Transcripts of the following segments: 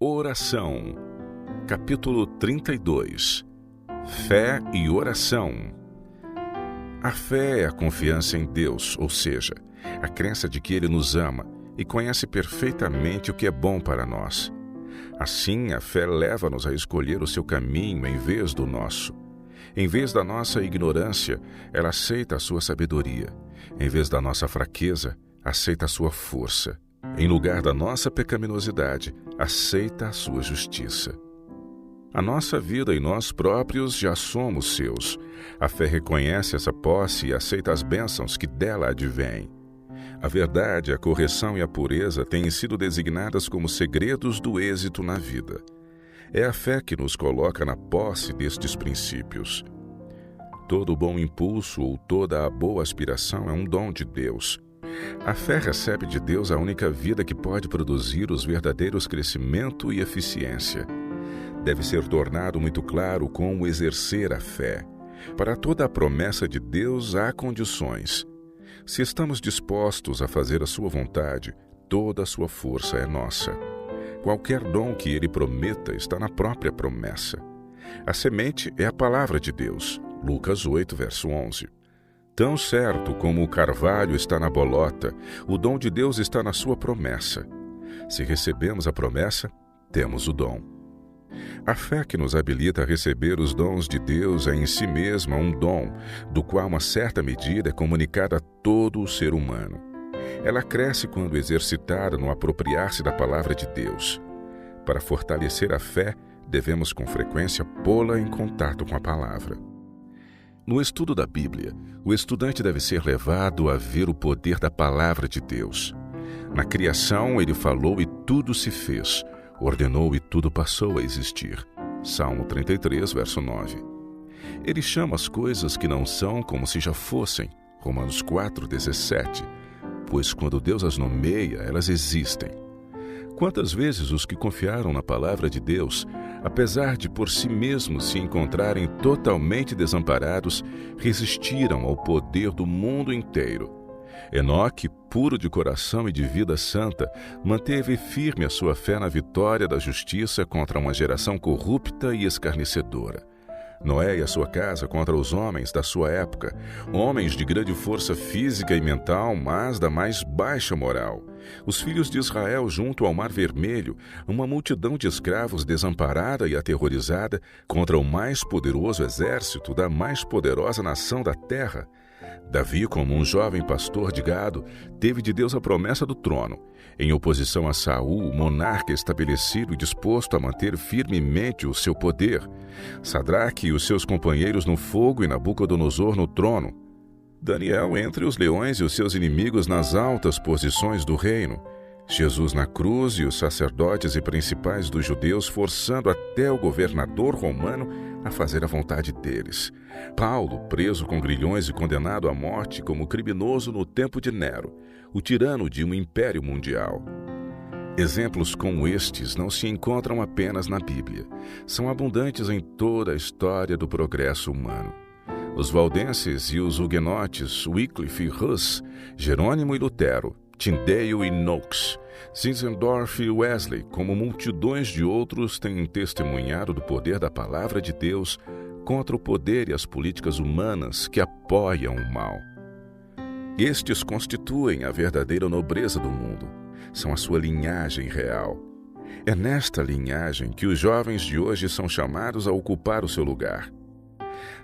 Oração. Capítulo 32. Fé e oração. A fé é a confiança em Deus, ou seja, a crença de que Ele nos ama e conhece perfeitamente o que é bom para nós. Assim, a fé leva-nos a escolher o seu caminho em vez do nosso. Em vez da nossa ignorância, ela aceita a sua sabedoria. Em vez da nossa fraqueza, aceita a sua força. Em lugar da nossa pecaminosidade, aceita a sua justiça. A nossa vida e nós próprios já somos seus. A fé reconhece essa posse e aceita as bênçãos que dela advêm. A verdade, a correção e a pureza têm sido designadas como segredos do êxito na vida. É a fé que nos coloca na posse destes princípios. Todo bom impulso ou toda a boa aspiração é um dom de Deus. A fé recebe de Deus a única vida que pode produzir os verdadeiros crescimento e eficiência. Deve ser tornado muito claro como exercer a fé. Para toda a promessa de Deus há condições. Se estamos dispostos a fazer a sua vontade, toda a sua força é nossa. Qualquer dom que Ele prometa está na própria promessa. A semente é a palavra de Deus. Lucas 8, verso 11. Tão certo como o carvalho está na bolota, o dom de Deus está na sua promessa. Se recebemos a promessa, temos o dom. A fé que nos habilita a receber os dons de Deus é em si mesma um dom, do qual uma certa medida é comunicada a todo o ser humano. Ela cresce quando exercitada no apropriar-se da palavra de Deus. Para fortalecer a fé, devemos com frequência pô-la em contato com a palavra. No estudo da Bíblia, o estudante deve ser levado a ver o poder da palavra de Deus. Na criação, Ele falou e tudo se fez. Ordenou e tudo passou a existir. Salmo 33, verso 9. Ele chama as coisas que não são como se já fossem. Romanos 4, 17. Pois quando Deus as nomeia, elas existem. Quantas vezes os que confiaram na palavra de Deus, apesar de por si mesmos se encontrarem totalmente desamparados, resistiram ao poder do mundo inteiro? Enoque, puro de coração e de vida santa, manteve firme a sua fé na vitória da justiça contra uma geração corrupta e escarnecedora. Noé e a sua casa contra os homens da sua época, homens de grande força física e mental, mas da mais baixa moral. Os filhos de Israel junto ao Mar Vermelho, uma multidão de escravos desamparada e aterrorizada contra o mais poderoso exército da mais poderosa nação da terra. Davi, como um jovem pastor de gado, teve de Deus a promessa do trono. Em oposição a Saul, monarca estabelecido e disposto a manter firmemente o seu poder. Sadraque e os seus companheiros no fogo e Nabucodonosor no trono. Daniel entre os leões e os seus inimigos nas altas posições do reino. Jesus na cruz e os sacerdotes e principais dos judeus forçando até o governador romano a fazer a vontade deles. Paulo, preso com grilhões e condenado à morte como criminoso no tempo de Nero, o tirano de um império mundial. Exemplos como estes não se encontram apenas na Bíblia. São abundantes em toda a história do progresso humano. Os valdenses e os huguenotes, Wycliffe e Hus, Jerônimo e Lutero, Tyndale e Knox, Zinzendorf e Wesley, como multidões de outros, têm testemunhado do poder da palavra de Deus contra o poder e as políticas humanas que apoiam o mal. Estes constituem a verdadeira nobreza do mundo. São a sua linhagem real. É nesta linhagem que os jovens de hoje são chamados a ocupar o seu lugar.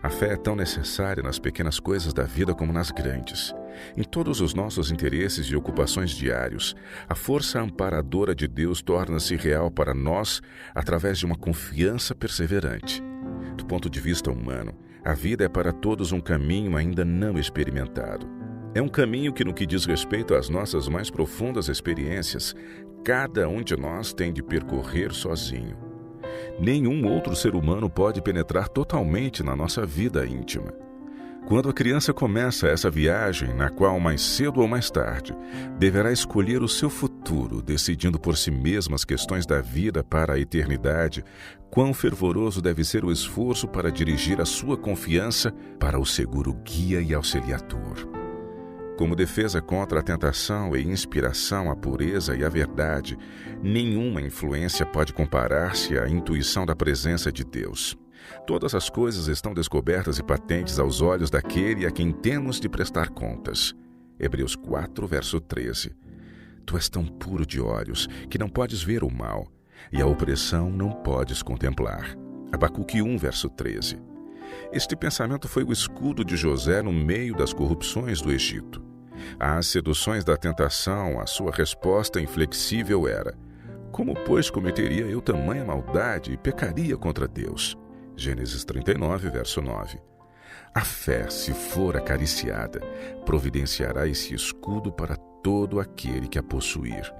A fé é tão necessária nas pequenas coisas da vida como nas grandes. Em todos os nossos interesses e ocupações diários, a força amparadora de Deus torna-se real para nós através de uma confiança perseverante. Do ponto de vista humano, a vida é para todos um caminho ainda não experimentado. É um caminho que, no que diz respeito às nossas mais profundas experiências, cada um de nós tem de percorrer sozinho. Nenhum outro ser humano pode penetrar totalmente na nossa vida íntima. Quando a criança começa essa viagem, na qual mais cedo ou mais tarde, deverá escolher o seu futuro, decidindo por si mesma as questões da vida para a eternidade, quão fervoroso deve ser o esforço para dirigir a sua confiança para o seguro guia e auxiliador. Como defesa contra a tentação e inspiração à pureza e à verdade, nenhuma influência pode comparar-se à intuição da presença de Deus. Todas as coisas estão descobertas e patentes aos olhos daquele a quem temos de prestar contas. Hebreus 4, verso 13. Tu és tão puro de olhos que não podes ver o mal, e a opressão não podes contemplar. Abacuque 1, verso 13. Este pensamento foi o escudo de José no meio das corrupções do Egito. Às seduções da tentação, a sua resposta inflexível era: como, pois, cometeria eu tamanha maldade e pecaria contra Deus? Gênesis 39, verso 9. A fé, se for acariciada, providenciará esse escudo para todo aquele que a possuir.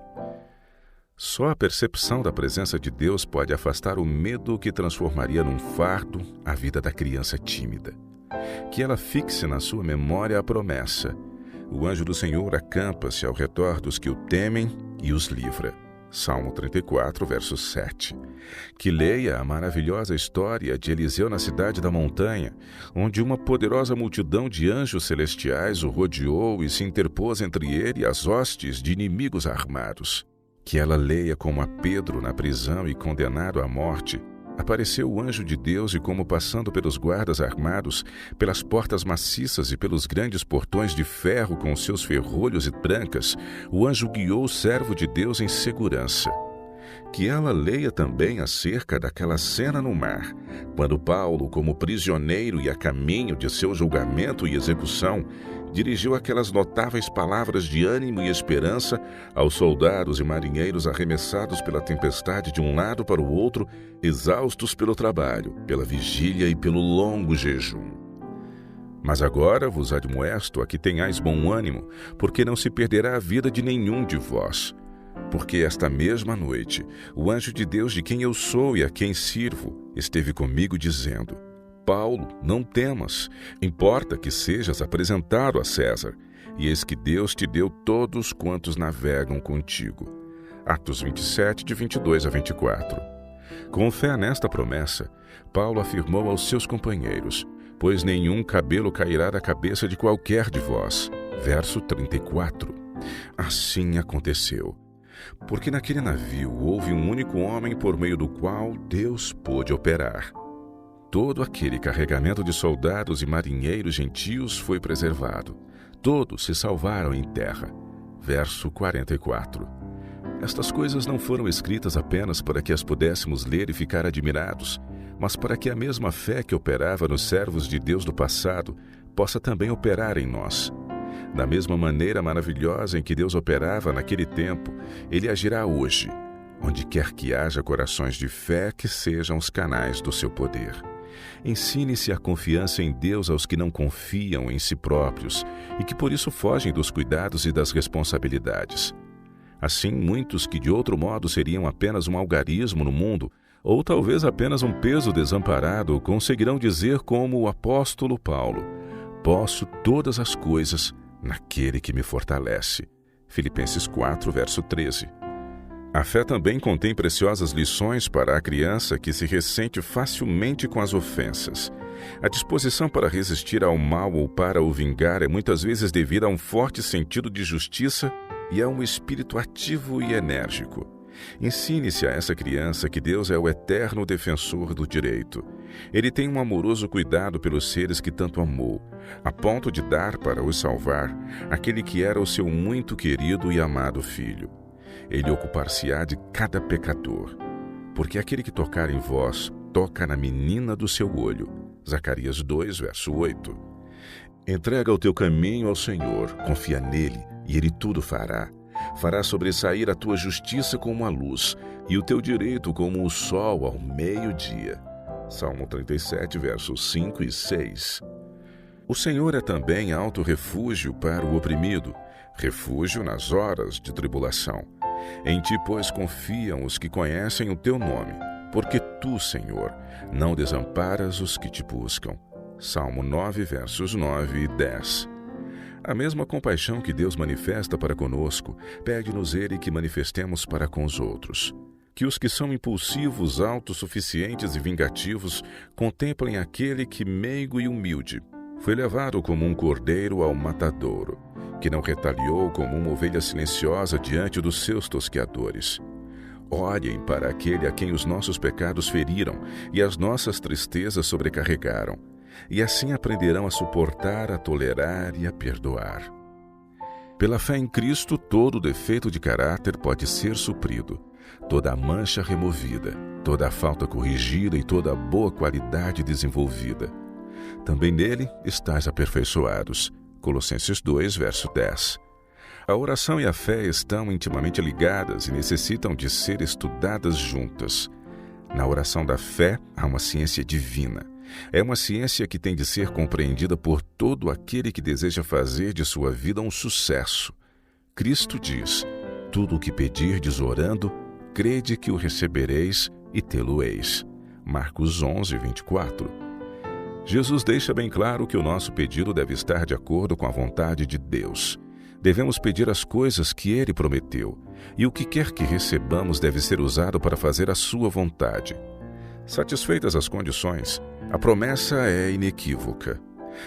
Só a percepção da presença de Deus pode afastar o medo que transformaria num fardo a vida da criança tímida. Que ela fixe na sua memória a promessa: o anjo do Senhor acampa-se ao redor dos que o temem e os livra. Salmo 34, verso 7. Que leia a maravilhosa história de Eliseu na cidade da montanha, onde uma poderosa multidão de anjos celestiais o rodeou e se interpôs entre ele e as hostes de inimigos armados. Que ela leia como a Pedro na prisão e condenado à morte, apareceu o anjo de Deus e como passando pelos guardas armados, pelas portas maciças e pelos grandes portões de ferro com os seus ferrolhos e trancas, o anjo guiou o servo de Deus em segurança. Que ela leia também acerca daquela cena no mar, quando Paulo, como prisioneiro e a caminho de seu julgamento e execução, dirigiu aquelas notáveis palavras de ânimo e esperança aos soldados e marinheiros arremessados pela tempestade de um lado para o outro, exaustos pelo trabalho, pela vigília e pelo longo jejum. Mas agora vos admoesto a que tenhais bom ânimo, porque não se perderá a vida de nenhum de vós. Porque esta mesma noite, o anjo de Deus de quem eu sou e a quem sirvo, esteve comigo dizendo: Paulo, não temas, importa que sejas apresentado a César, e eis que Deus te deu todos quantos navegam contigo. Atos 27, de 22 a 24. Com fé nesta promessa, Paulo afirmou aos seus companheiros: pois nenhum cabelo cairá da cabeça de qualquer de vós. Verso 34. Assim aconteceu. Porque naquele navio houve um único homem por meio do qual Deus pôde operar. Todo aquele carregamento de soldados e marinheiros gentios foi preservado. Todos se salvaram em terra. Verso 44. Estas coisas não foram escritas apenas para que as pudéssemos ler e ficar admirados, mas para que a mesma fé que operava nos servos de Deus do passado possa também operar em nós. Da mesma maneira maravilhosa em que Deus operava naquele tempo, Ele agirá hoje, onde quer que haja corações de fé que sejam os canais do seu poder. Ensine-se a confiança em Deus aos que não confiam em si próprios e que por isso fogem dos cuidados e das responsabilidades. Assim, muitos que de outro modo seriam apenas um algarismo no mundo, ou talvez apenas um peso desamparado, conseguirão dizer como o apóstolo Paulo: posso todas as coisas naquele que me fortalece. Filipenses 4, verso 13. A fé também contém preciosas lições para a criança que se ressente facilmente com as ofensas. A disposição para resistir ao mal ou para o vingar é muitas vezes devida a um forte sentido de justiça e a um espírito ativo e enérgico. Ensine-se a essa criança que Deus é o eterno defensor do direito. Ele tem um amoroso cuidado pelos seres que tanto amou, a ponto de dar para os salvar aquele que era o seu muito querido e amado filho. Ele ocupar-se-á de cada pecador, porque aquele que tocar em vós, toca na menina do seu olho. Zacarias 2, verso 8. Entrega o teu caminho ao Senhor, confia nele, e ele tudo fará. Fará sobressair a tua justiça como a luz, e o teu direito como o sol ao meio-dia. Salmo 37, versos 5 e 6. O Senhor é também alto refúgio para o oprimido, refúgio nas horas de tribulação. Em ti, pois, confiam os que conhecem o teu nome, porque tu, Senhor, não desamparas os que te buscam. Salmo 9, versos 9 e 10. A mesma compaixão que Deus manifesta para conosco, pede-nos Ele que manifestemos para com os outros. Que os que são impulsivos, autossuficientes e vingativos contemplem aquele que, meigo e humilde, foi levado como um cordeiro ao matadouro, que não retaliou como uma ovelha silenciosa diante dos seus tosqueadores. Olhem para aquele a quem os nossos pecados feriram e as nossas tristezas sobrecarregaram, e assim aprenderão a suportar, a tolerar e a perdoar. Pela fé em Cristo, todo defeito de caráter pode ser suprido, toda a mancha removida, toda a falta corrigida e toda a boa qualidade desenvolvida. Também nele estáis aperfeiçoados. Colossenses 2, verso 10. A oração e a fé estão intimamente ligadas e necessitam de ser estudadas juntas. Na oração da fé há uma ciência divina. É uma ciência que tem de ser compreendida por todo aquele que deseja fazer de sua vida um sucesso. Cristo diz: tudo o que pedirdes orando, crede que o recebereis e tê-lo-eis. Marcos 11, 24. Jesus deixa bem claro que o nosso pedido deve estar de acordo com a vontade de Deus. Devemos pedir as coisas que Ele prometeu, e o que quer que recebamos deve ser usado para fazer a sua vontade. Satisfeitas as condições, a promessa é inequívoca.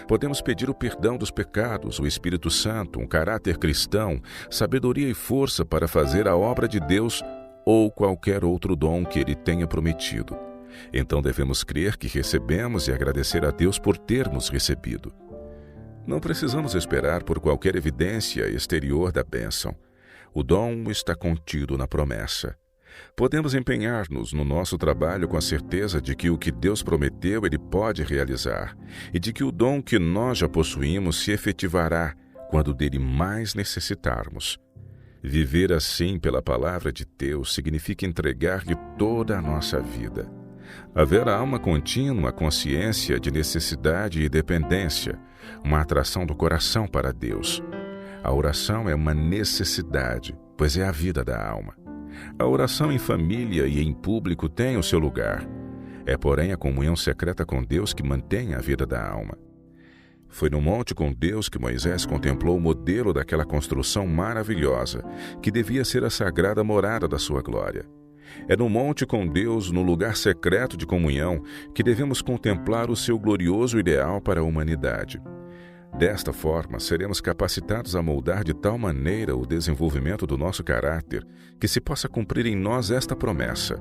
Podemos pedir o perdão dos pecados, o Espírito Santo, um caráter cristão, sabedoria e força para fazer a obra de Deus ou qualquer outro dom que Ele tenha prometido. Então devemos crer que recebemos e agradecer a Deus por termos recebido. Não precisamos esperar por qualquer evidência exterior da bênção. O dom está contido na promessa. Podemos empenhar-nos no nosso trabalho com a certeza de que o que Deus prometeu Ele pode realizar e de que o dom que nós já possuímos se efetivará quando dele mais necessitarmos. Viver assim pela palavra de Deus significa entregar-lhe toda a nossa vida. Haverá uma contínua consciência de necessidade e dependência, uma atração do coração para Deus. A oração é uma necessidade, pois é a vida da alma. A oração em família e em público tem o seu lugar. É, porém, a comunhão secreta com Deus que mantém a vida da alma. Foi no monte com Deus que Moisés contemplou o modelo daquela construção maravilhosa, que devia ser a sagrada morada da sua glória. É no monte com Deus, no lugar secreto de comunhão, que devemos contemplar o seu glorioso ideal para a humanidade. Desta forma, seremos capacitados a moldar de tal maneira o desenvolvimento do nosso caráter que se possa cumprir em nós esta promessa: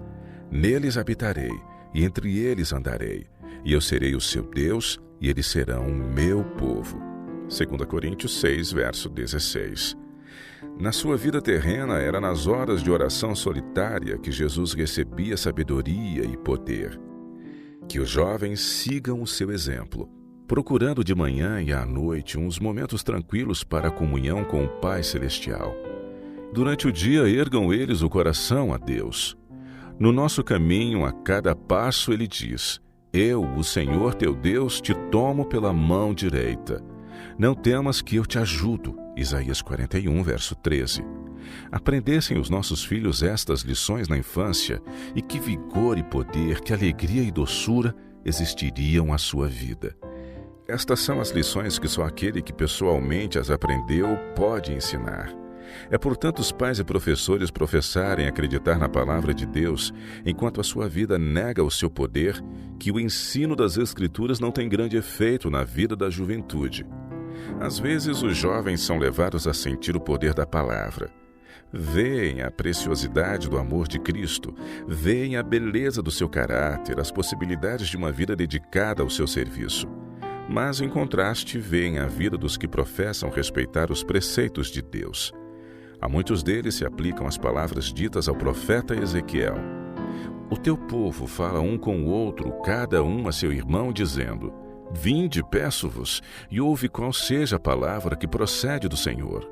neles habitarei, e entre eles andarei, e eu serei o seu Deus, e eles serão o meu povo. 2 Coríntios 6, verso 16. Na sua vida terrena, era nas horas de oração solitária que Jesus recebia sabedoria e poder. Que os jovens sigam o seu exemplo, procurando de manhã e à noite uns momentos tranquilos para a comunhão com o Pai Celestial. Durante o dia, ergam eles o coração a Deus. No nosso caminho, a cada passo, Ele diz: eu, o Senhor teu Deus, te tomo pela mão direita. Não temas que eu te ajudo. Isaías 41, verso 13. Aprendessem os nossos filhos estas lições na infância, e que vigor e poder, que alegria e doçura existiriam à sua vida. Estas são as lições que só aquele que pessoalmente as aprendeu pode ensinar. É, portanto, os pais e professores professarem acreditar na palavra de Deus, enquanto a sua vida nega o seu poder, que o ensino das Escrituras não tem grande efeito na vida da juventude. Às vezes, os jovens são levados a sentir o poder da palavra. Veem a preciosidade do amor de Cristo, veem a beleza do seu caráter, as possibilidades de uma vida dedicada ao seu serviço. Mas, em contraste, veem a vida dos que professam respeitar os preceitos de Deus. A muitos deles se aplicam as palavras ditas ao profeta Ezequiel: o teu povo fala um com o outro, cada um a seu irmão, dizendo: vinde, peço-vos, e ouve qual seja a palavra que procede do Senhor.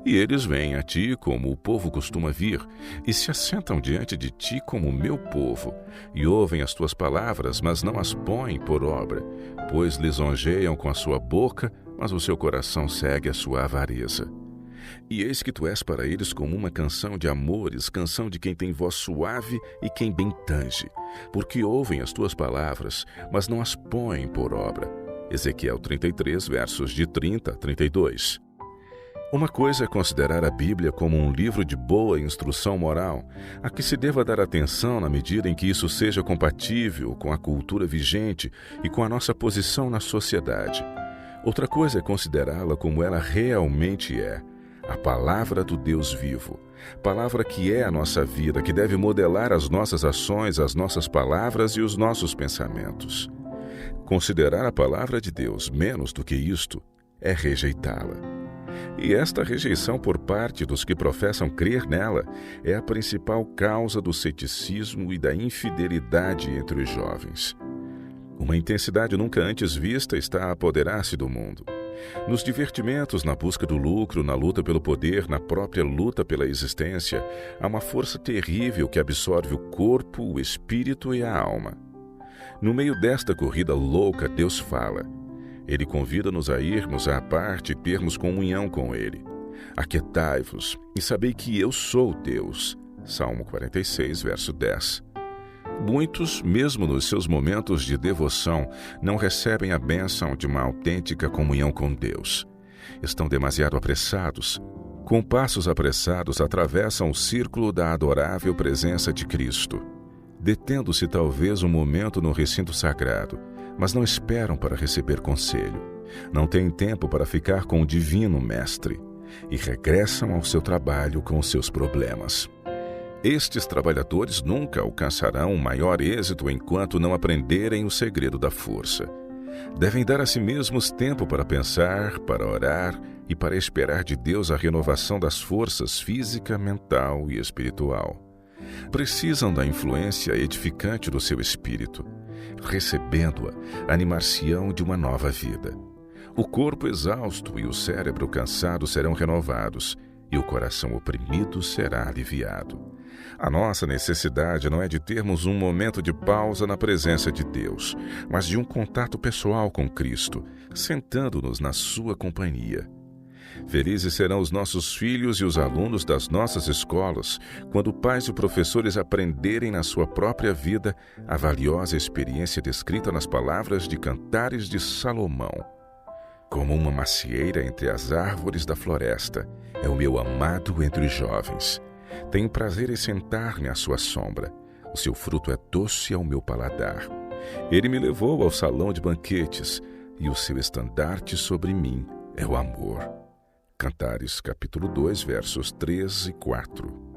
E eles vêm a ti como o povo costuma vir, e se assentam diante de ti como o meu povo, e ouvem as tuas palavras, mas não as põem por obra, pois lisonjeiam com a sua boca, mas o seu coração segue a sua avareza. E eis que tu és para eles como uma canção de amores, canção de quem tem voz suave e quem bem tange, porque ouvem as tuas palavras, mas não as põem por obra. Ezequiel 33, versos de 30 a 32. Uma coisa é considerar a Bíblia como um livro de boa instrução moral, a que se deva dar atenção na medida em que isso seja compatível com a cultura vigente e com a nossa posição na sociedade. Outra coisa é considerá-la como ela realmente é, a palavra do Deus vivo, palavra que é a nossa vida, que deve modelar as nossas ações, as nossas palavras e os nossos pensamentos. Considerar a palavra de Deus menos do que isto é rejeitá-la. E esta rejeição por parte dos que professam crer nela é a principal causa do ceticismo e da infidelidade entre os jovens. Uma intensidade nunca antes vista está a apoderar-se do mundo. Nos divertimentos, na busca do lucro, na luta pelo poder, na própria luta pela existência, há uma força terrível que absorve o corpo, o espírito e a alma. No meio desta corrida louca, Deus fala. Ele convida-nos a irmos à parte e termos comunhão com Ele. Aquietai-vos e sabei que eu sou Deus. Salmo 46, verso 10. Muitos, mesmo nos seus momentos de devoção, não recebem a bênção de uma autêntica comunhão com Deus. Estão demasiado apressados. Com passos apressados, atravessam o círculo da adorável presença de Cristo, detendo-se talvez um momento no recinto sagrado, mas não esperam para receber conselho. Não têm tempo para ficar com o divino mestre e regressam ao seu trabalho com os seus problemas. Estes trabalhadores nunca alcançarão maior êxito enquanto não aprenderem o segredo da força. Devem dar a si mesmos tempo para pensar, para orar e para esperar de Deus a renovação das forças física, mental e espiritual. Precisam da influência edificante do seu espírito. Recebendo-a, animar-se-ão de uma nova vida. O corpo exausto e o cérebro cansado serão renovados, e o coração oprimido será aliviado. A nossa necessidade não é de termos um momento de pausa na presença de Deus, mas de um contato pessoal com Cristo, sentando-nos na sua companhia. Felizes serão os nossos filhos e os alunos das nossas escolas, quando pais e professores aprenderem na sua própria vida a valiosa experiência descrita nas palavras de Cantares de Salomão. Como uma macieira entre as árvores da floresta, é o meu amado entre os jovens. Tenho prazer em sentar-me à sua sombra. O seu fruto é doce ao meu paladar. Ele me levou ao salão de banquetes, e o seu estandarte sobre mim é o amor. Cantares, capítulo 2, versos 3 e 4.